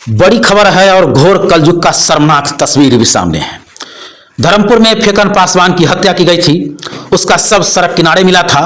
बड़ी खबर है और घोर कलयुग का शर्मनाक तस्वीर भी सामने है। धर्मपुर में फेकन पासवान की हत्या की गई थी। उसका शव सड़क किनारे मिला था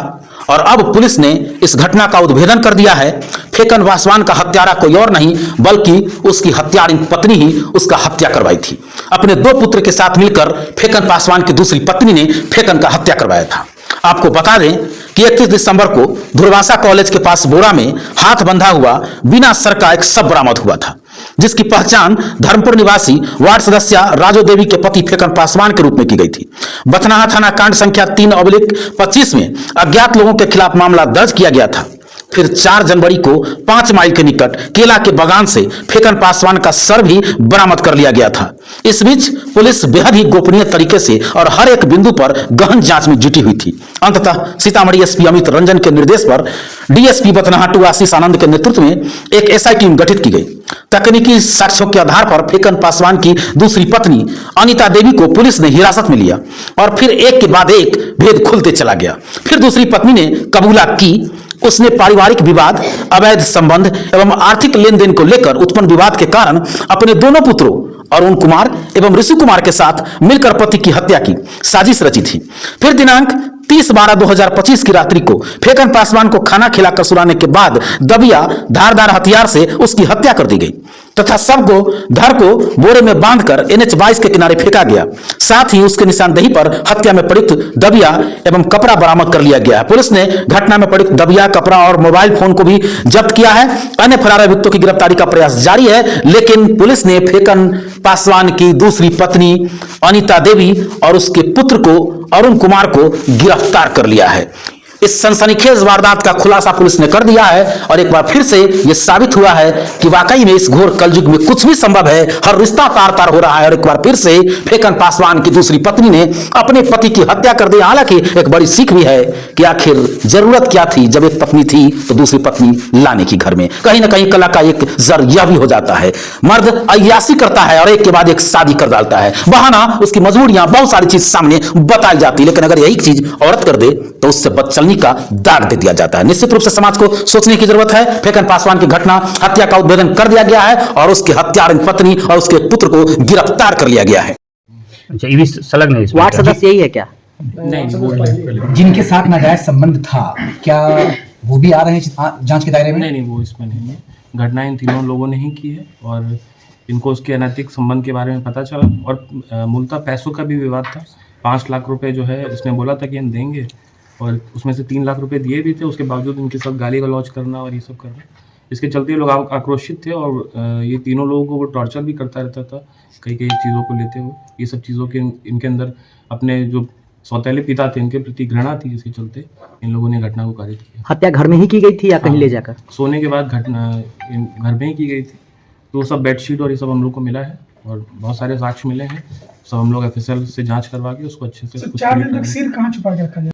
और अब पुलिस ने इस घटना का उद्भेदन कर दिया है। फेकन पासवान का हत्यारा कोई और नहीं बल्कि उसकी हत्यारिन पत्नी ही उसका हत्या करवाई थी। अपने 2 पुत्र के साथ मिलकर फेकन पासवान की दूसरी पत्नी ने फेकन का हत्या करवाया था। आपको बता दें कि 31 दिसंबर को दुर्वासा कॉलेज के पास बोरा में हाथ बंधा हुआ बिना सर का एक शव बरामद हुआ था, जिसकी पहचान धर्मपुर निवासी वार्ड सदस्य राजो देवी के पति फेकन पासवान के रूप में की गई थी। बथनाहा थाना कांड संख्या 3/25 में अज्ञात लोगों के खिलाफ मामला दर्ज किया गया था। फिर 4 जनवरी को 5 माइल के निकट केला के बागान से फेकन पासवान का सर भी बरामद कर लिया गया था। इस बीच पुलिस बेहद ही गोपनीय तरीके से और हर एक बिंदु पर गहन जांच में जुटी हुई थी। अंततः सीतामढ़ी एसपी अमित रंजन के निर्देश पर डीएसपी बथनाहा 2 आशीष आनंद के नेतृत्व में एक एसआई टीम गठित की गई। तकनीकी साक्ष्यों के आधार पर फेकन पासवान की दूसरी पत्नी अनिता देवी को पुलिस ने हिरासत में लिया और फिर एक के बाद एक भेद खुलते चला गया। फिर दूसरी पत्नी ने कबूला की उसने पारिवारिक विवाद, अवैध संबंध एवं आर्थिक लेन देन को लेकर उत्पन्न विवाद के कारण अपने दोनों पुत्रों अरुण कुमार एवं ऋषि कुमार के साथ मिलकर पति की हत्या की साजिश रची थी। फिर दिनांक 30/12/2025 की रात्रि को फेकन पासवान को खाना खिलाकर सुलाने के बाद दबिया धारदार हथियार से उसकी हत्या कर दी गई तथा शव को धर को बोरे में बांधकर NH 22 के किनारे फेंका गया। साथ ही उसके निशानदेही पर हत्या में प्रयुक्त दबिया एवं कपड़ा बरामद कर लिया गया है। पुलिस ने घटना में प्रयुक्त दबिया, कपड़ा और मोबाइल फोन को भी जब्त किया है। अन्य फरार अभियुक्तों की गिरफ्तारी का प्रयास जारी है, लेकिन पुलिस ने फेकन पासवान की दूसरी पत्नी अनिता देवी और उसके पुत्र को अरुण कुमार को गिरफ्तार कर लिया है। इस सनसनीखेज वारदात का खुलासा पुलिस ने कर दिया है और एक बार फिर से यह साबित हुआ है कि वाकई में इस घोर कलयुग में कुछ भी संभव है। हर रिश्ता तार तार हो रहा है और एक बार फिर से फेकन पासवान की दूसरी पत्नी ने अपने पति की हत्या कर दी। हालांकि एक बड़ी सीख भी है कि आखिर जरूरत क्या थी, जब एक पत्नी थी तो दूसरी पत्नी लाने की घर में। कहीं ना कहीं कला का एक जर यह भी हो जाता है, मर्द अय्यासी करता है और एक के बाद एक शादी कर डालता है। बहाना, उसकी मजबूरियां, बहुत सारी चीज सामने बताई जाती, लेकिन अगर यही चीज औरत कर दे तो उससे बदचलनी का दाग दे दिया जाता है। निश्चित रूप से समाज को सोचने की जरूरत है। फेकन पासवान की घटना हत्या का उद्भेदन कर दिया गया है और उसके हत्यारिन पत्नी और उसके पुत्र को गिरफ्तार कर लिया गया है। अच्छा, ये भी संलग्न है। वार्ड सदस्य यही है क्या? नहीं, जिनके साथ नाजायज संबंध था, क्या वो भी आ रहे हैं जांच के दायरे में? नहीं, वो इसमें नहीं है। घटना इन तीनों लोगों ने ही की है और इनको उसके अनैतिक संबंध के बारे में पता चला और मूलतः पैसों का भी विवाद था। 5 लाख रुपए जो है उसने बोला था कि हम देंगे और उसमें से 3 लाख रुपए दिए भी थे। उसके बावजूद इनके साथ गाली गलौज करना और ये सब करना, इसके चलते ये लोग आक्रोशित थे और ये तीनों लोगों को वो टॉर्चर भी करता रहता था कई चीज़ों को लेते हुए। ये सब चीज़ों के इनके अंदर अपने जो सौतेले पिता थे इनके प्रति घृणा थी, जिसके चलते इन लोगों ने घटना को कारित किया। हत्या घर में ही की गई थी या कहीं ले जाकर? सोने के बाद घटना घर में ही की गई थी। तो सब बेडशीट और ये सब हम लोग को मिला है और बहुत सारे साक्ष्य मिले हैं। सब हम लोग FSL से जांच करवा के उसको अच्छे से 4 दिन तक सिर कहाँ छुपा के रखा गया?